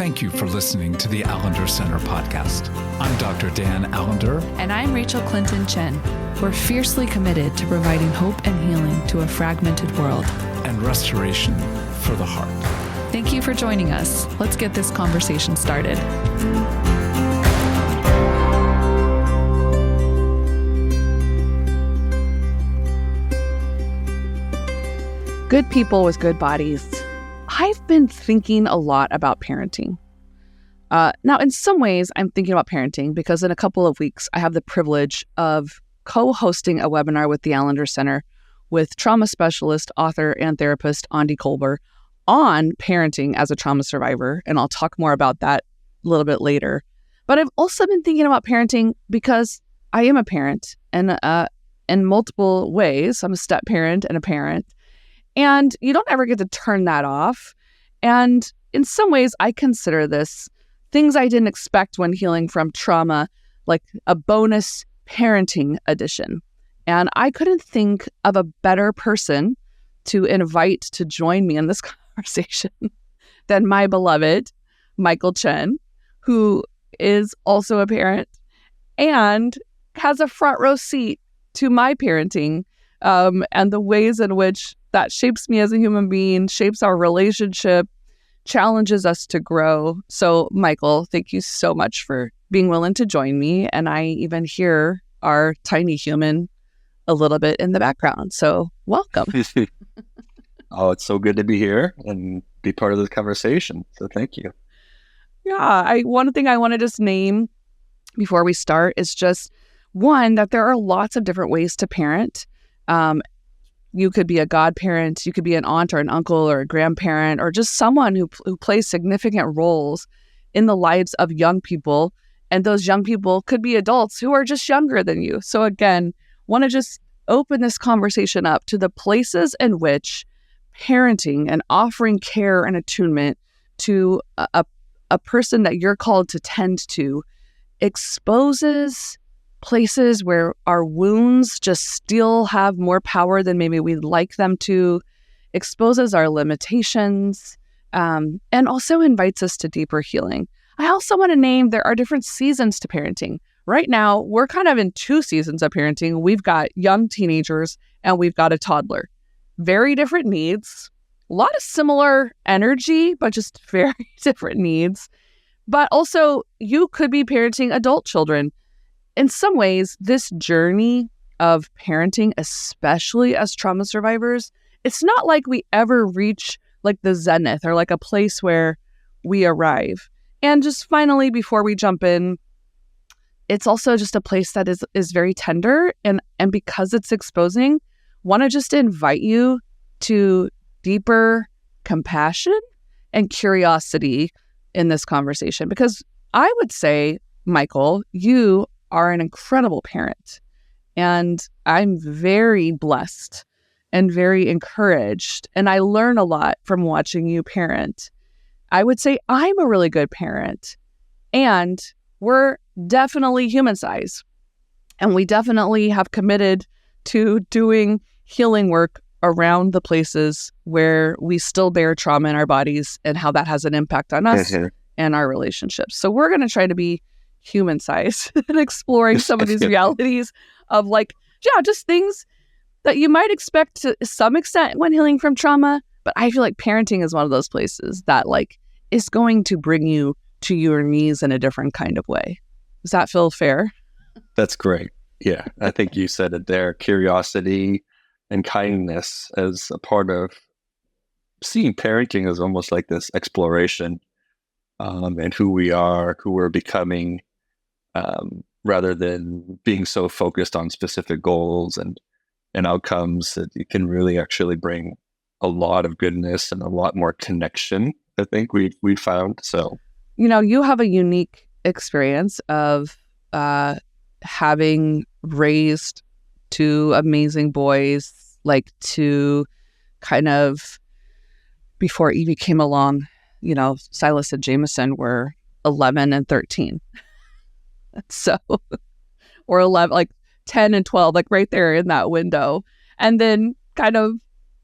Thank you for listening to the Allender Center podcast. I'm Dr. Dan Allender. And I'm Rachael Clinton Chen. We're fiercely committed to providing hope and healing to a fragmented world. And restoration for the heart. Thank you for joining us. Let's get this conversation started. Good people with good bodies. I've been thinking a lot about parenting. Now, in some ways, I'm thinking about parenting because in a couple of weeks, I have the privilege of co-hosting a webinar with the Allender Center with trauma specialist, author, and therapist Aundi Kolber on parenting as a trauma survivor. And I'll talk more about that a little bit later. But I've also been thinking about parenting because I am a parent and in multiple ways. I'm a step parent and a parent. And you don't ever get to turn that off. And in some ways, I consider this things I didn't expect when healing from trauma, like a bonus parenting edition. And I couldn't think of a better person to invite to join me in this conversation than my beloved Michael Chen, who is also a parent and has a front row seat to my parenting and the ways in which that shapes me as a human being, shapes our relationship, challenges us to grow. So, Michael, thank you so much for being willing to join me. And I even hear our tiny human a little bit in the background. So, welcome. Oh, it's so good to be here and be part of this conversation. So, thank you. Yeah, one thing I want to just name before we start is just one, that there are lots of different ways to parent. You could be a godparent, you could be an aunt or an uncle or a grandparent, or just someone who plays significant roles in the lives of young people. And those young people could be adults who are just younger than you. So again, want to just open this conversation up to the places in which parenting and offering care and attunement to a person that you're called to tend to exposes places where our wounds just still have more power than maybe we'd like them to, exposes our limitations, and also invites us to deeper healing. I also want to name there are different seasons to parenting. Right now, we're kind of in two seasons of parenting. We've got young teenagers and we've got a toddler. Very different needs, a lot of similar energy, but just very different needs. But also, you could be parenting adult children. In some ways, this journey of parenting, especially as trauma survivors, it's not like we ever reach like the zenith or like a place where we arrive. And just finally, before we jump in, it's also just a place that is very tender. And because it's exposing, want to just invite you to deeper compassion and curiosity in this conversation. Because I would say, Michael, you are an incredible parent. And I'm very blessed and very encouraged. And I learn a lot from watching you parent. I would say I'm a really good parent. And we're definitely human size. And we definitely have committed to doing healing work around the places where we still bear trauma in our bodies and how that has an impact on us and our relationships. So we're going to try to be human size and exploring some of these realities of just things that you might expect to some extent when healing from trauma. But I feel like parenting is one of those places that is going to bring you to your knees in a different kind of way. Does that feel fair? That's great. Yeah, I think you said it there. Curiosity and kindness as a part of seeing parenting as almost like this exploration and who we are, who we're becoming, rather than being so focused on specific goals and outcomes. That it can really actually bring a lot of goodness and a lot more connection, I think we found. So, you have a unique experience of having raised two amazing boys, two kind of, before Evie came along, Silas and Jameson were 11 and 13. So, or 11, 10 and 12, right there in that window. And then kind of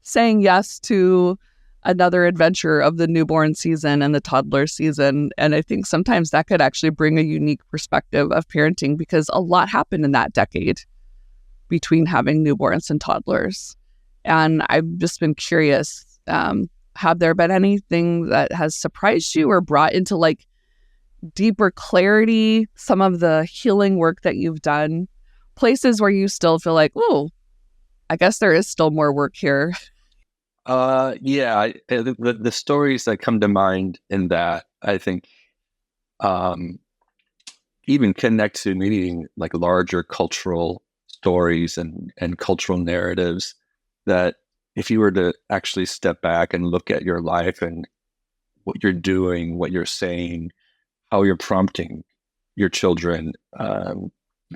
saying yes to another adventure of the newborn season and the toddler season. And I think sometimes that could actually bring a unique perspective of parenting, because a lot happened in that decade between having newborns and toddlers. And I've just been curious, have there been anything that has surprised you or brought into like deeper clarity some of the healing work that you've done? Places where you still feel like, oh, I guess there is still more work here. The stories that come to mind in that, I think, even connect to meeting like larger cultural stories and cultural narratives, that if you were to actually step back and look at your life and what you're doing, what you're saying, how you're prompting your children,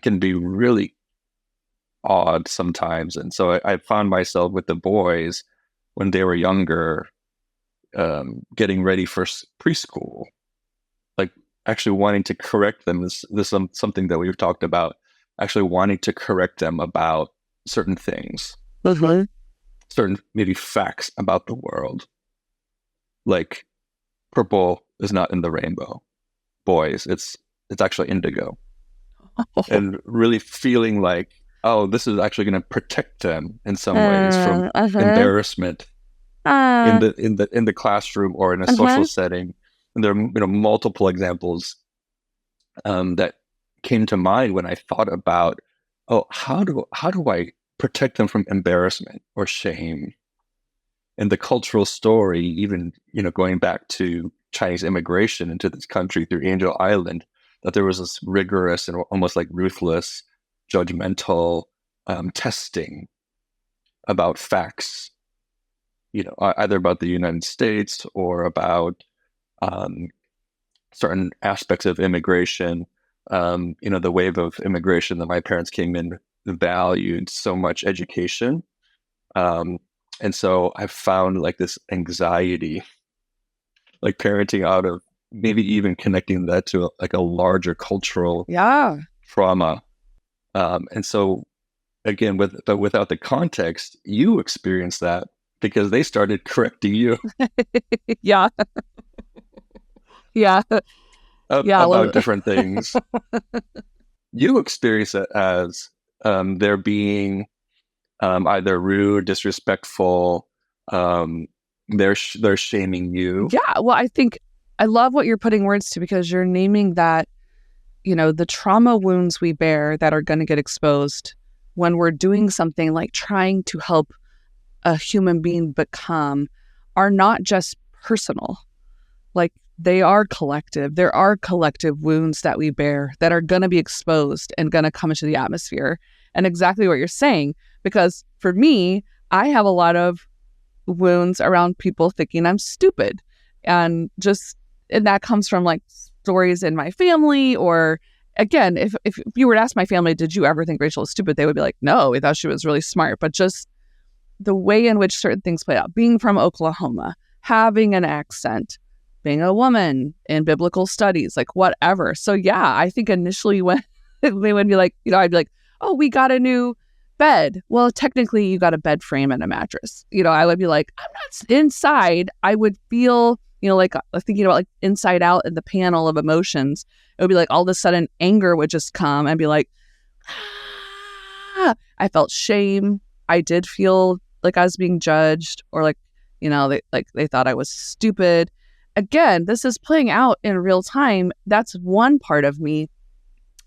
can be really odd sometimes. And so I found myself with the boys when they were younger, getting ready for preschool, like actually wanting to correct them. This is something that we've talked about, actually wanting to correct them about certain things, certain maybe facts about the world. Like purple is not in the rainbow. Boys, it's actually indigo. And really feeling like, oh, this is actually going to protect them in some ways from embarrassment in the classroom or in a social setting. And there are multiple examples that came to mind when I thought about, oh, how do I protect them from embarrassment or shame? And the cultural story, even going back to Chinese immigration into this country through Angel Island, that there was this rigorous and almost like ruthless, judgmental testing about facts, either about the United States or about certain aspects of immigration. The wave of immigration that my parents came in valued so much education. And so I found like this anxiety, like parenting out of maybe even connecting that to like a larger cultural trauma. And so again, without the context, you experienced that because they started correcting you. Yeah. About different things. You experience it as they're being either rude, disrespectful, they're shaming you. Yeah, well, I think I love what you're putting words to, because you're naming that, the trauma wounds we bear that are going to get exposed when we're doing something like trying to help a human being become are not just personal. Like they are collective. There are collective wounds that we bear that are going to be exposed and going to come into the atmosphere. And exactly what you're saying, because for me, I have a lot of wounds around people thinking I'm stupid. And that comes from like stories in my family, or again, if you were to ask my family, did you ever think Rachael was stupid? They would be like, no, we thought she was really smart. But just the way in which certain things play out, being from Oklahoma, having an accent, being a woman in biblical studies, like whatever. So yeah, I think initially when they would be like, I'd be like, oh, we got a new bed. Well, technically you got a bed frame and a mattress. I would be like, I'm not inside. I would feel, like thinking about like Inside Out and the panel of emotions. It would be like all of a sudden anger would just come and be like, I felt shame. I did feel like I was being judged, or like, they thought I was stupid. Again, this is playing out in real time. That's one part of me.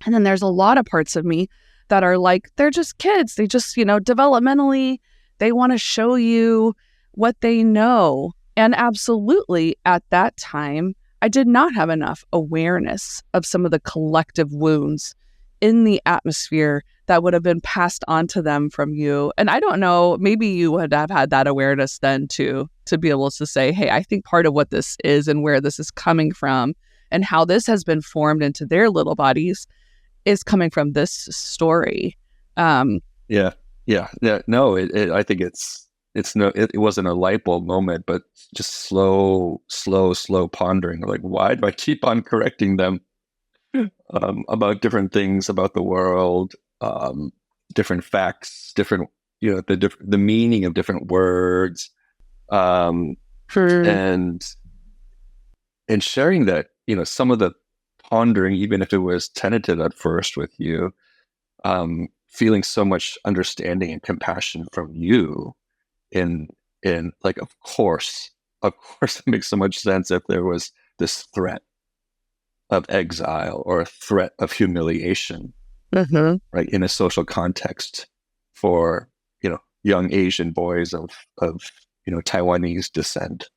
And then there's a lot of parts of me that are like, they're just kids. They just, developmentally, they want to show you what they know. And absolutely, at that time, I did not have enough awareness of some of the collective wounds in the atmosphere that would have been passed on to them from you. And I don't know, maybe you would have had that awareness then too, to be able to say, hey, I think part of what this is and where this is coming from and how this has been formed into their little bodies is coming from this story. No, I think it wasn't a light bulb moment, but just slow pondering. Like, why do I keep on correcting them about different things about the world, different facts, different, the meaning of different words, and sharing that, some of the pondering, even if it was tentative at first with you, feeling so much understanding and compassion from you in like, of course it makes so much sense if there was this threat of exile or a threat of humiliation, right, in a social context for young Asian boys of Taiwanese descent,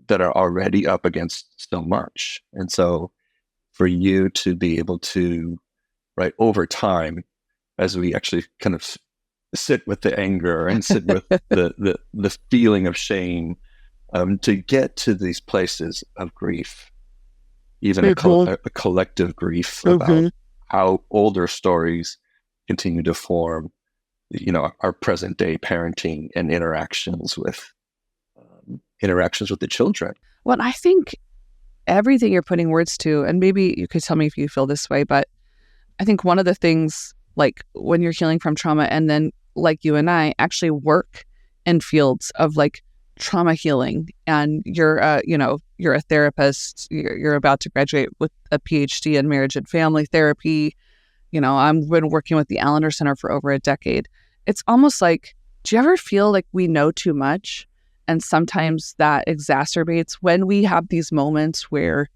that are already up against so much. And so for you to be able to, right, over time, as we actually kind of sit with the anger and sit with the feeling of shame, to get to these places of grief, even a collective grief about how older stories continue to form, our present day parenting and interactions with the children. Well, I think everything you're putting words to, and maybe you could tell me if you feel this way, but I think one of the things, like when you're healing from trauma, and then like you and I actually work in fields of like trauma healing, and you're a therapist, you're about to graduate with a PhD in marriage and family therapy. I've been working with the Allender Center for over a decade. It's almost like, do you ever feel like we know too much? And sometimes that exacerbates when we have these moments where,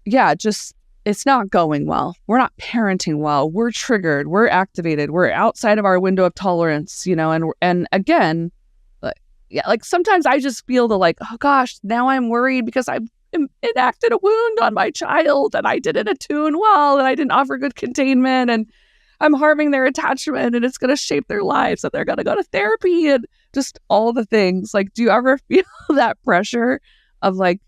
it's not going well. We're not parenting well. We're triggered. We're activated. We're outside of our window of tolerance, and again, like sometimes I just feel oh gosh, now I'm worried because I've enacted a wound on my child and I didn't attune well and I didn't offer good containment and I'm harming their attachment and it's going to shape their lives and they're going to go to therapy and just all the things. Like, do you ever feel that pressure of like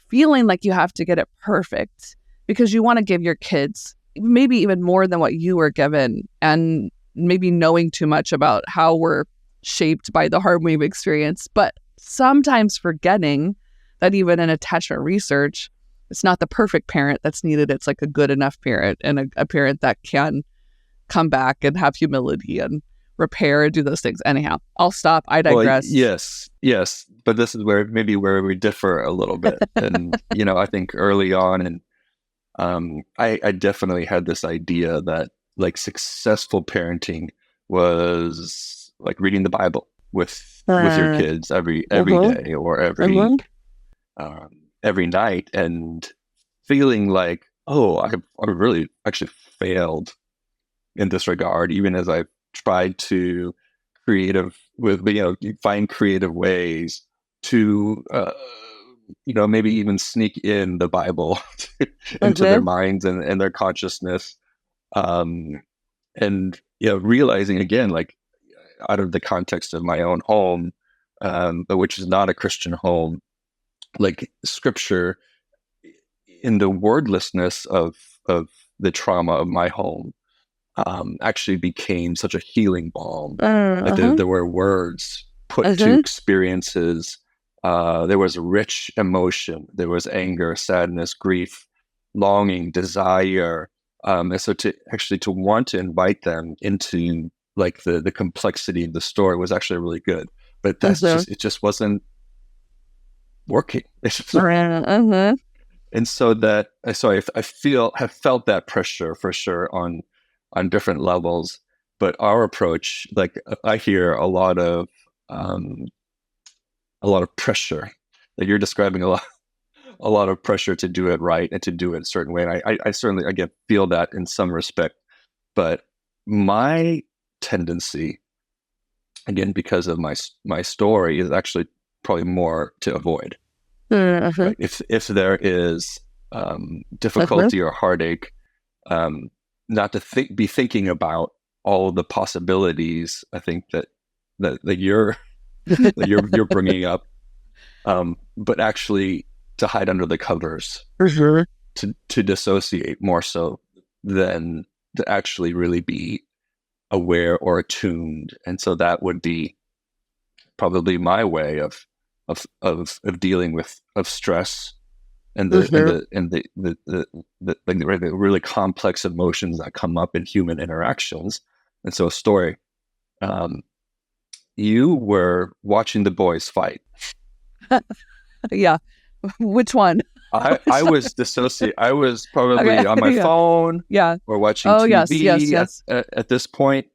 feeling like you have to get it perfect because you want to give your kids maybe even more than what you were given, and maybe knowing too much about how we're shaped by the harm we've experienced, but sometimes forgetting that even in attachment research, it's not the perfect parent that's needed. It's like a good enough parent, and a parent that can come back and have humility and repair and do those things. Anyhow, I'll stop. I digress. Well, yes. But this is where we differ a little bit. And, I think early on, and I definitely had this idea that like successful parenting was like reading the Bible with your kids every day or every night, and feeling like, oh, I've really actually failed in this regard, even as I've tried to find creative ways to maybe even sneak in the Bible into their minds and their consciousness, and realizing again, like, out of the context of my own home, but which is not a Christian home, like scripture in the wordlessness of the trauma of my home actually became such a healing balm. Like there were words put to experiences. There was rich emotion. There was anger, sadness, grief, longing, desire. And so to want to invite them into like the complexity of the story was actually really good. But that's it just wasn't working. And so I have felt that pressure for sure on different levels. But our approach, like I hear a lot of pressure. Like you're describing a lot of pressure to do it right and to do it a certain way. And I certainly again feel that in some respect. But my tendency, again, because of my story, is actually probably more to avoid. Right? If there is difficulty or heartache, not to be thinking about all of the possibilities. I think that you're you're bringing up, but actually to hide under the covers, to dissociate more so than to actually really be aware or attuned. And so that would be probably my way of dealing with stress and the really complex emotions that come up in human interactions. And so a story you were watching the boys fight. Yeah. Which one? I was dissociated. I was probably Okay. on my Yeah. phone Yeah. or watching Oh, TV yes. at this point.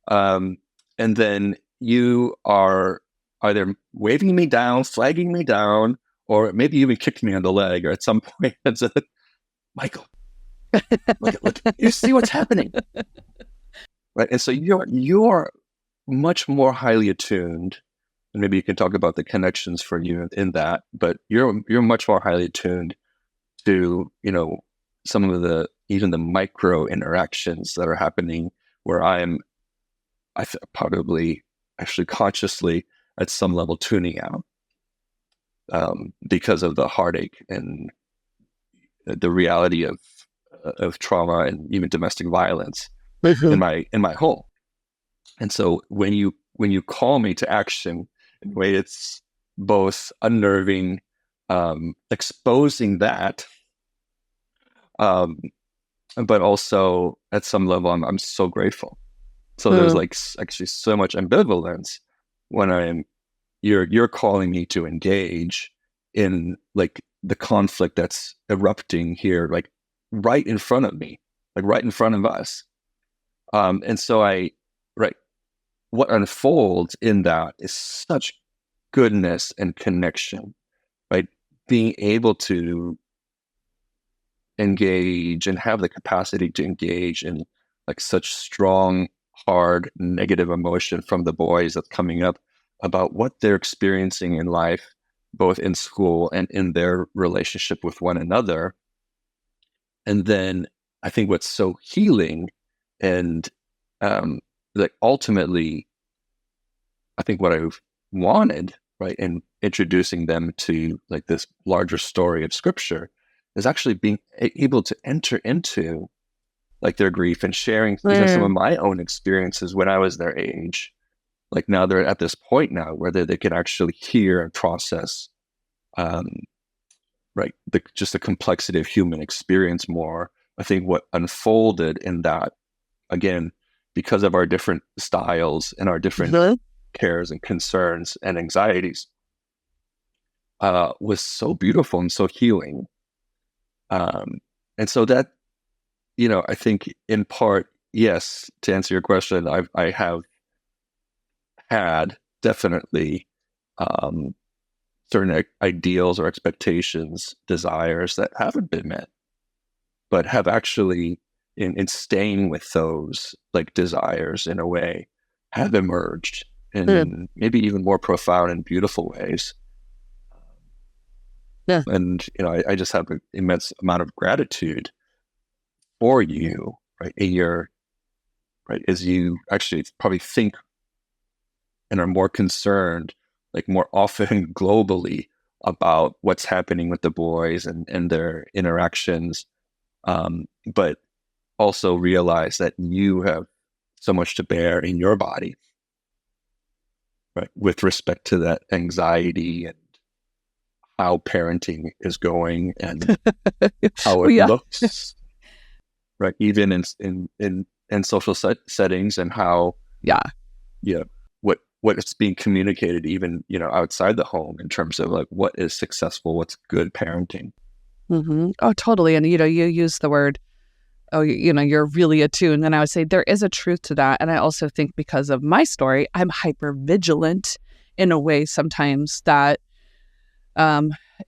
And then you are either waving me down, flagging me down, or maybe even kicked me on the leg or at some point and said, Michael, look, you see what's happening. Right. And so you're much more highly attuned. And maybe you can talk about the connections for you in that, but you're much more highly attuned to, some of even the micro interactions that are happening where probably actually consciously at some level tuning out because of the heartache and the reality of trauma and even domestic violence in my home. And so when you call me to action in a way, it's both unnerving, exposing that, but also at some level, I'm so grateful. So there's actually so much ambivalence when you're calling me to engage in like the conflict that's erupting here, like right in front of me, like right in front of us. And so what unfolds in that is such goodness and connection, right? Being able to engage and have the capacity to engage in like such strong, hard, negative emotion from the boys that's coming up about what they're experiencing in life, both in school and in their relationship with one another. And then I think what's so healing and like ultimately, I think what I've wanted, right, in introducing them to like this larger story of scripture is actually being able to enter into like their grief and sharing even some of my own experiences when I was their age. Like now they're at this point now where they can actually hear and process, right, just the complexity of human experience more. I think what unfolded in that, again, because of our different styles and our different cares and concerns and anxieties, was so beautiful and so healing. And so that, I think in part, yes, to answer your question, I have had definitely certain ideals or expectations, desires that haven't been met, but have actually, in staying with those like desires in a way, have emerged in maybe even more profound and beautiful ways. Yeah. And, I just have an immense amount of gratitude for you, right? As you actually probably think and are more concerned, like more often globally about what's happening with the boys and their interactions. But also realize that you have so much to bear in your body, right? With respect to that anxiety and how parenting is going and how it looks, right? Even in social settings and how, what it's being communicated, even, outside the home in terms of like what is successful, what's good parenting. Mm-hmm. Oh, totally. And, you use the word, you're really attuned. And I would say there is a truth to that. And I also think because of my story, I'm hyper vigilant in a way sometimes that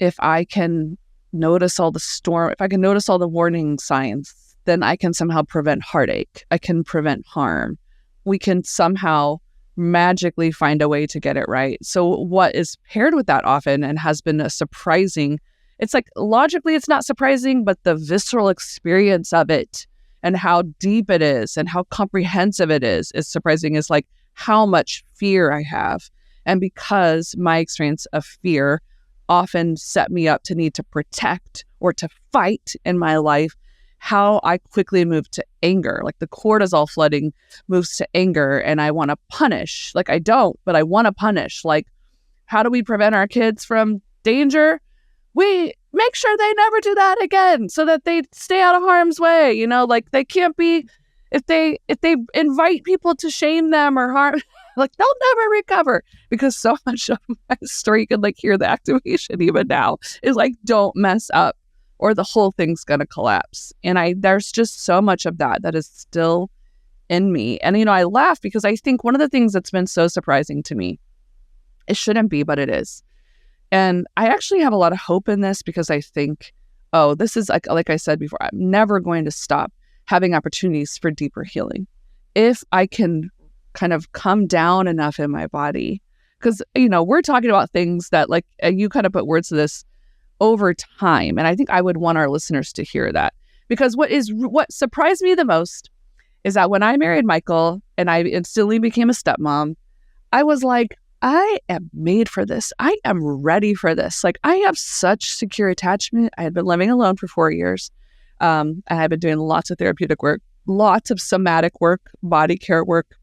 if I can notice all the warning signs, then I can somehow prevent heartache. I can prevent harm. We can somehow magically find a way to get it right. So what is paired with that often and has been a surprising, it's like logically it's not surprising, but the visceral experience of it and how deep it is and how comprehensive it is surprising, is like how much fear I have. And because my experience of fear often set me up to need to protect or to fight in my life, how I quickly move to anger. Like the cortisol flooding moves to anger and I want to punish. Like I don't, but I want to punish. Like, how do we prevent our kids from danger? We make sure they never do that again so that they stay out of harm's way. Like they can't be if they invite people to shame them or harm, like they'll never recover, because so much of my story, you can like hear the activation even now, is like, don't mess up or the whole thing's going to collapse. And there's just so much of that is still in me. And, I laugh because I think one of the things that's been so surprising to me, it shouldn't be, but it is. And I actually have a lot of hope in this, because I think, this is like I said before, I'm never going to stop having opportunities for deeper healing if I can kind of come down enough in my body. Because, we're talking about things that, like, you kind of put words to this, over time. And I think I would want our listeners to hear that, because what surprised me the most is that when I married Michael and I instantly became a stepmom, I was like, I am made for this. I am ready for this. Like, I have such secure attachment. I had been living alone for 4 years. I had been doing lots of therapeutic work, lots of somatic work, body care work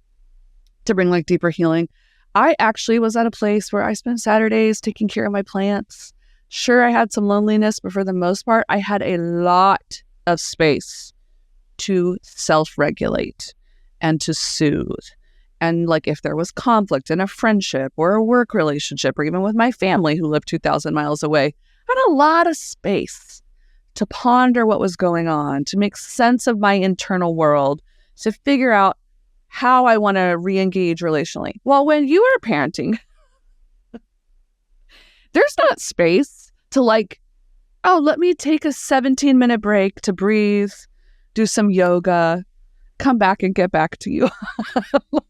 to bring like deeper healing. I actually was at a place where I spent Saturdays taking care of my plants. Sure, I had some loneliness, but for the most part, I had a lot of space to self-regulate and to soothe. And like if there was conflict in a friendship or a work relationship, or even with my family who lived 2,000 miles away, I had a lot of space to ponder what was going on, to make sense of my internal world, to figure out how I want to re-engage relationally. Well, when you are parenting, there's not space to like, let me take a 17-minute break to breathe, do some yoga, come back and get back to you.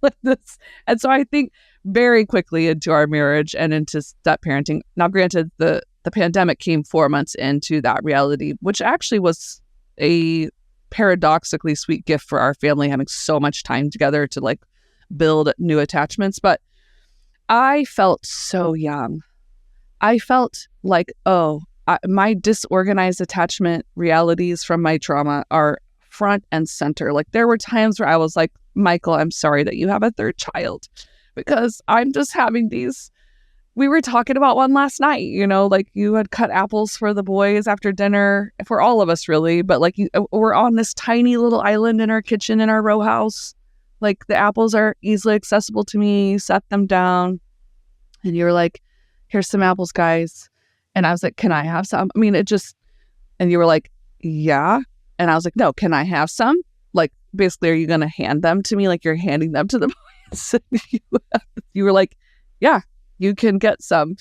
Like this. And so I think very quickly into our marriage and into step parenting. Now, granted, the pandemic came 4 months into that reality, which actually was a paradoxically sweet gift for our family, having so much time together to like build new attachments. But I felt so young. I felt like, my disorganized attachment realities from my trauma are front and center. Like there were times where I was like, Michael, I'm sorry that you have a third child, because I'm just having these. We were talking about one last night, like you had cut apples for the boys after dinner, for all of us really, but like we're on this tiny little island in our kitchen in our row house. Like the apples are easily accessible to me. You set them down and you're like, here's some apples, guys. And I was like, can I have some? I mean, and you were like, yeah. And I was like, no, can I have some? Like, basically, are you going to hand them to me? Like you're handing them to the boys? You were like, yeah, you can get some.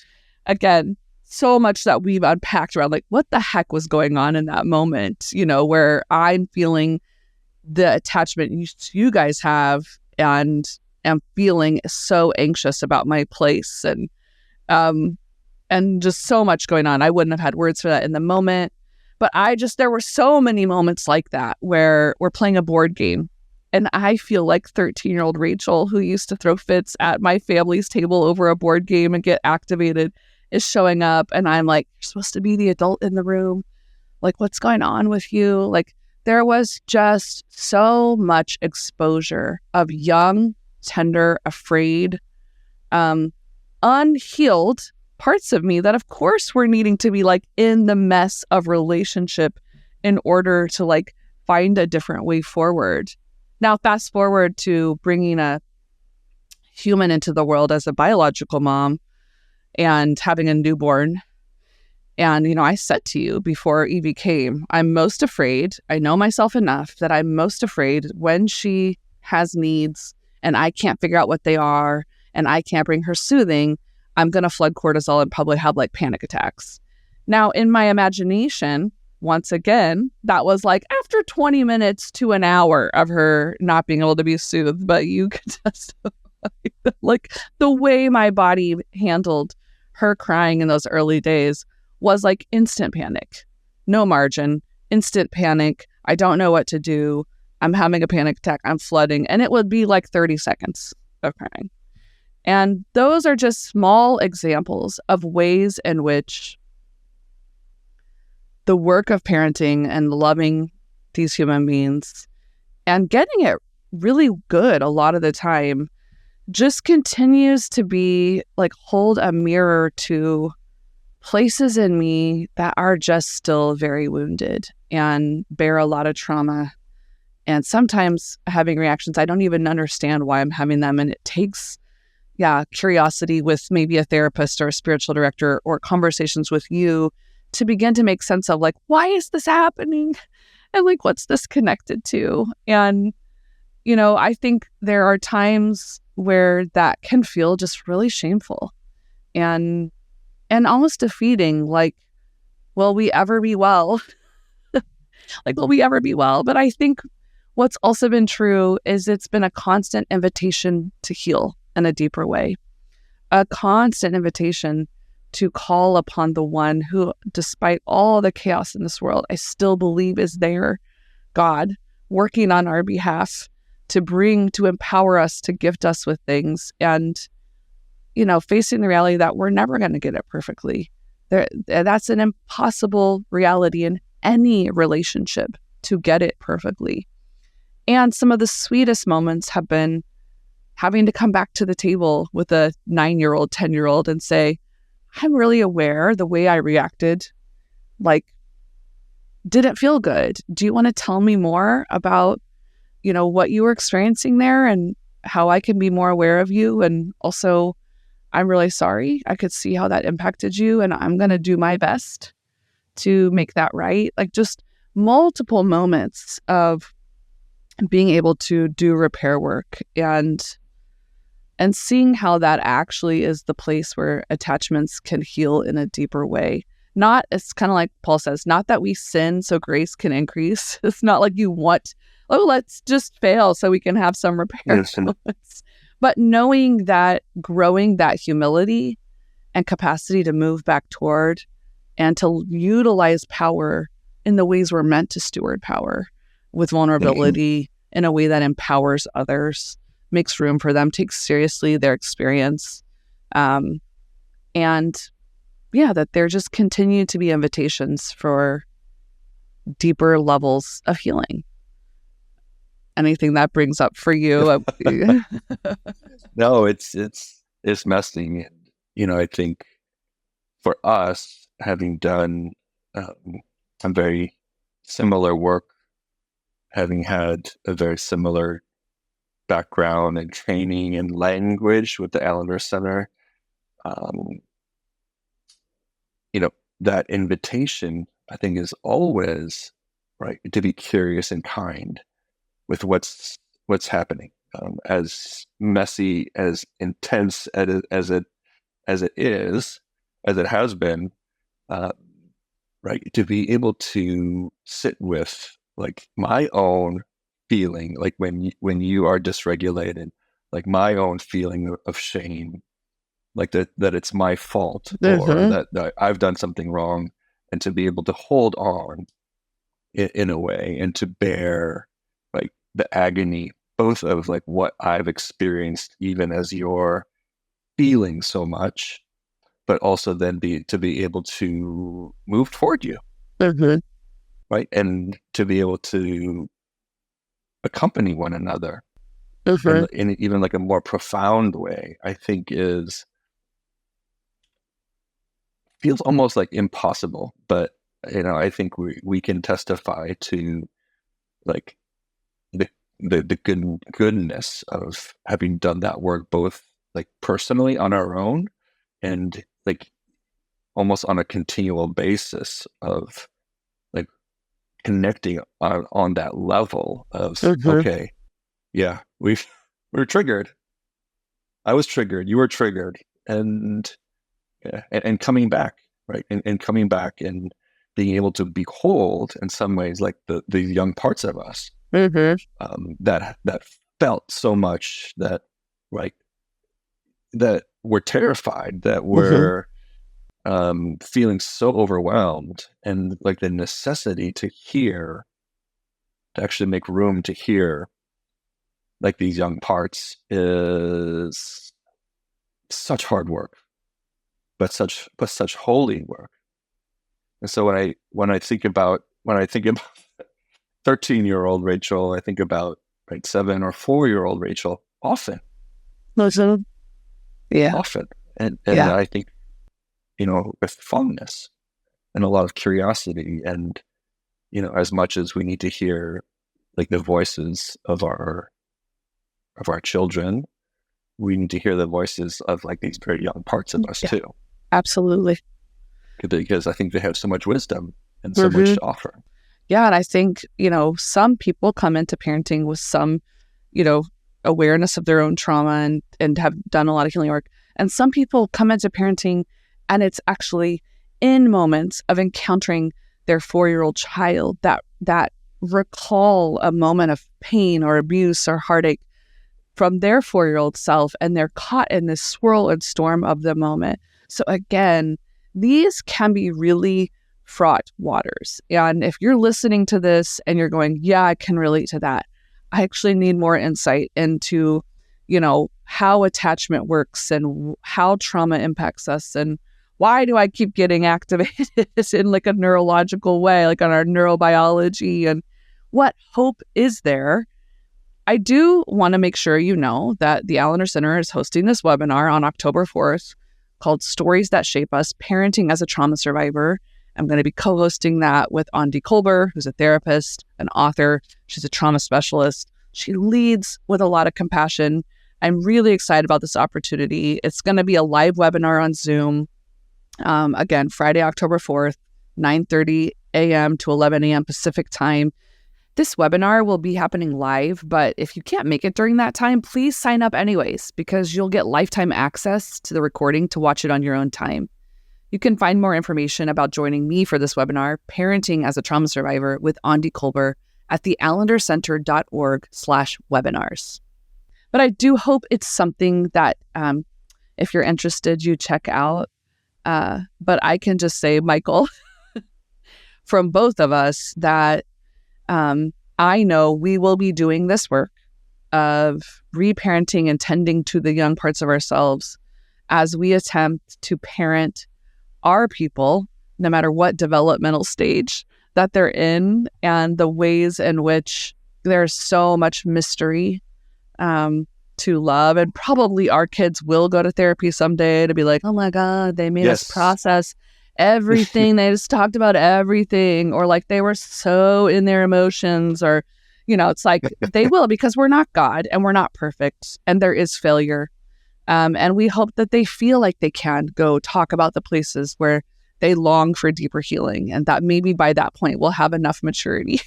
Again, so much that we've unpacked around like what the heck was going on in that moment, where I'm feeling the attachment you guys have and am feeling so anxious about my place and just so much going on. I wouldn't have had words for that in the moment. But there were so many moments like that where we're playing a board game and I feel like 13-year-old Rachael, who used to throw fits at my family's table over a board game and get activated, is showing up. And I'm like, you're supposed to be the adult in the room. Like, what's going on with you? Like, there was just so much exposure of young, tender, afraid, unhealed parts of me that of course were needing to be like in the mess of relationship in order to like find a different way forward. Now, fast forward to bringing a human into the world as a biological mom and having a newborn. And, I said to you before Evie came, I'm most afraid, I know myself enough that I'm most afraid when she has needs and I can't figure out what they are and I can't bring her soothing, I'm going to flood cortisol and probably have like panic attacks. Now, in my imagination, once again, that was like after 20 minutes to an hour of her not being able to be soothed, but you could just like the way my body handled her crying in those early days was like instant panic, no margin, instant panic. I don't know what to do. I'm having a panic attack. I'm flooding. And it would be like 30 seconds of crying. And those are just small examples of ways in which the work of parenting and loving these human beings and getting it really good a lot of the time just continues to be like hold a mirror to places in me that are just still very wounded and bear a lot of trauma And sometimes having reactions, I don't even understand why I'm having them. And it takes, curiosity with maybe a therapist or a spiritual director or conversations with you to begin to make sense of like, why is this happening? And like, what's this connected to? And, I think there are times where that can feel just really shameful and almost defeating, like, will we ever be well? Like, will we ever be well? But I think what's also been true is it's been a constant invitation to heal in a deeper way, a constant invitation to call upon the one who, despite all the chaos in this world, I still believe is there, God, working on our behalf to empower us, to gift us with things. And, facing the reality that we're never going to get it perfectly. That's an impossible reality in any relationship, to get it perfectly. And some of the sweetest moments have been having to come back to the table with a 9-year-old, 10-year-old and say, I'm really aware the way I reacted, like, didn't feel good. Do you want to tell me more about, what you were experiencing there and how I can be more aware of you? And also, I'm really sorry. I could see how that impacted you, and I'm going to do my best to make that right. Like, just multiple moments of being able to do repair work and seeing how that actually is the place where attachments can heal in a deeper way. Not, it's kind of like Paul says, not that we sin so grace can increase. It's not like you want, let's just fail so we can have some repair. Yes. But knowing that, growing that humility and capacity to move back toward and to utilize power in the ways we're meant to steward power, with vulnerability in a way that empowers others, makes room for them, takes seriously their experience. That there just continue to be invitations for deeper levels of healing. Anything that brings up for you? No, it's messy. And, I think for us, having done some very similar work, having had a very similar background and training in language with the Allender Center, that invitation, I think, is always right to be curious and kind with what's happening, as messy, as intense as it has been, right? To be able to sit with like my own feeling, like when you are dysregulated, like my own feeling of shame, like that it's my fault, or that I've done something wrong, and to be able to hold on in a way and to bear like the agony, both of like what I've experienced, even as you're feeling so much, but also then to be able to move toward you, right? And to be able to accompany one another in even like a more profound way, I think feels almost like impossible. But, I think we can testify to like the goodness of having done that work, both like personally on our own and like almost on a continual basis of like connecting on that level of, okay, yeah, we're triggered. I was triggered. You were triggered. And coming back, right? And coming back and being able to behold in some ways like the young parts of us that felt so much, that like that we're terrified, that we're feeling so overwhelmed, and like the necessity to actually make room to hear like these young parts is such hard work, but such holy work. And so when I think about 13-year-old Rachael, I think about 7 or 4-year-old Rachael often. Often. And I think, with fondness and a lot of curiosity, and, as much as we need to hear like the voices of our children, we need to hear the voices of like these very young parts of us too. Absolutely. Because I think they have so much wisdom and so much to offer. Yeah. And I think, some people come into parenting with some, awareness of their own trauma and have done a lot of healing work. And some people come into parenting and it's actually in moments of encountering their 4-year-old child that recall a moment of pain or abuse or heartache from their 4-year-old self, and they're caught in this swirl and storm of the moment. So again, these can be really fraught waters. And if you're listening to this and you're going, yeah, I can relate to that, I actually need more insight into, how attachment works and how trauma impacts us, and why do I keep getting activated in like a neurological way, like on our neurobiology, and what hope is there? I do want to make sure you know that the Allender Center is hosting this webinar on October 4th called Stories That Shape Us, Parenting as a Trauma Survivor. I'm going to be co-hosting that with Aundi Kolber, who's a therapist, an author. She's a trauma specialist. She leads with a lot of compassion. I'm really excited about this opportunity. It's going to be a live webinar on Zoom. Again, Friday, October 4th, 9:30 a.m. to 11 a.m. Pacific time. This webinar will be happening live, but if you can't make it during that time, please sign up anyways, because you'll get lifetime access to the recording to watch it on your own time. You can find more information about joining me for this webinar, Parenting as a Trauma Survivor with Aundi Kolber, at theallendercenter.org/webinars. But I do hope it's something that, if you're interested, you check out. But I can just say, Michael, from both of us, that I know we will be doing this work of reparenting and tending to the young parts of ourselves as we attempt to parent our people, no matter what developmental stage that they're in, and the ways in which there's so much mystery to love. And probably our kids will go to therapy someday to be like, oh my God, they made us process everything. They just talked about everything, or like they were so in their emotions, or, it's like they will, because we're not God and we're not perfect and there is failure. And we hope that they feel like they can go talk about the places where they long for deeper healing, and that maybe by that point we'll have enough maturity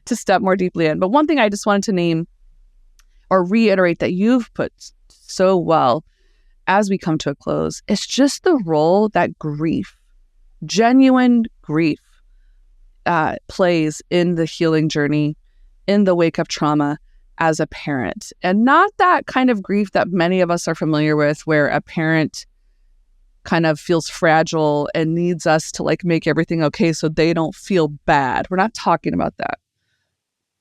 to step more deeply in. But one thing I just wanted to name or reiterate that you've put so well as we come to a close, it's just the role that grief, genuine grief, plays in the healing journey, in the wake of trauma as a parent. And not that kind of grief that many of us are familiar with, where a parent kind of feels fragile and needs us to like make everything okay so they don't feel bad. We're not talking about that.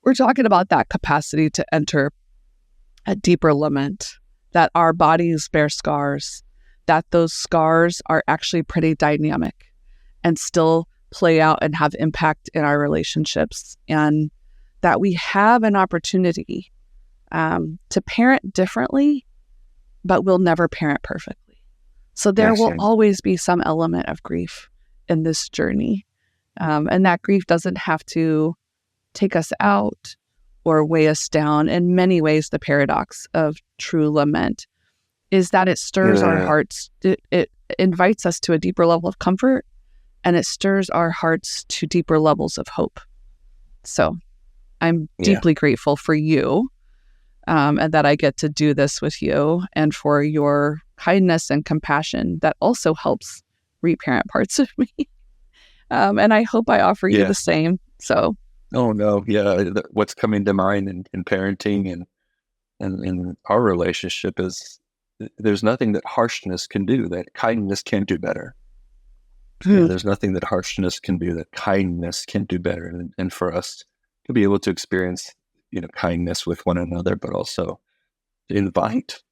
We're talking about that capacity to enter a deeper lament, that our bodies bear scars, that those scars are actually pretty dynamic and still play out and have impact in our relationships, and that we have an opportunity to parent differently, but we'll never parent perfectly. So there will always be some element of grief in this journey. And that grief doesn't have to take us out or weigh us down. In many ways, the paradox of true lament is that it stirs our hearts. It invites us to a deeper level of comfort, and it stirs our hearts to deeper levels of hope. So I'm deeply grateful for you, and that I get to do this with you, and for your kindness and compassion that also helps reparent parts of me. And I hope I offer you the same. So. Oh no, what's coming to mind in parenting and in our relationship is there's nothing that harshness can do that kindness can't do better. There's nothing that harshness can do that kindness can't do better. And for us to be able to experience, kindness with one another, but also to invite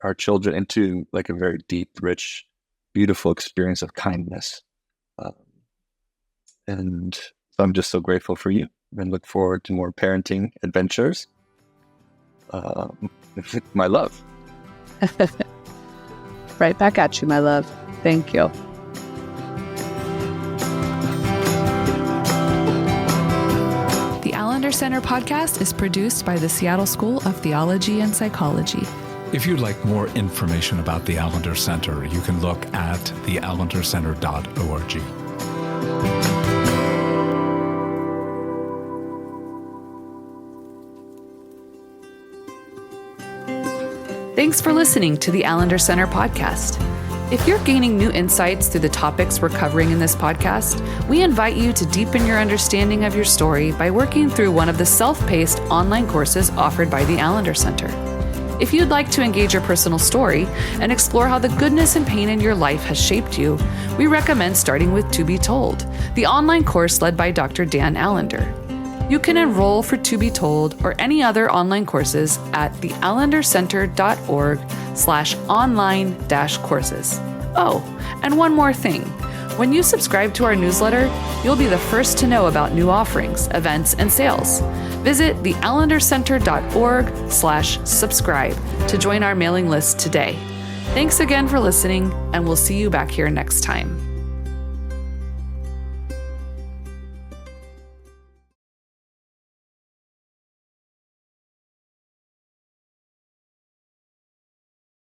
our children into like a very deep, rich, beautiful experience of kindness. And I'm just so grateful for you, and look forward to more parenting adventures. My love. Right back at you, my love. Thank you. Center podcast is produced by the Seattle School of Theology and Psychology. If you'd like more information about the Allender Center, you can look at theallendercenter.org. Thanks for listening to the Allender Center podcast. If you're gaining new insights through the topics we're covering in this podcast, we invite you to deepen your understanding of your story by working through one of the self-paced online courses offered by the Allender Center. If you'd like to engage your personal story and explore how the goodness and pain in your life has shaped you, we recommend starting with To Be Told, the online course led by Dr. Dan Allender. You can enroll for To Be Told or any other online courses at theallendercenter.org/online-courses. Oh, and one more thing. When you subscribe to our newsletter, you'll be the first to know about new offerings, events, and sales. Visit theallendercenter.org/subscribe to join our mailing list today. Thanks again for listening, and we'll see you back here next time.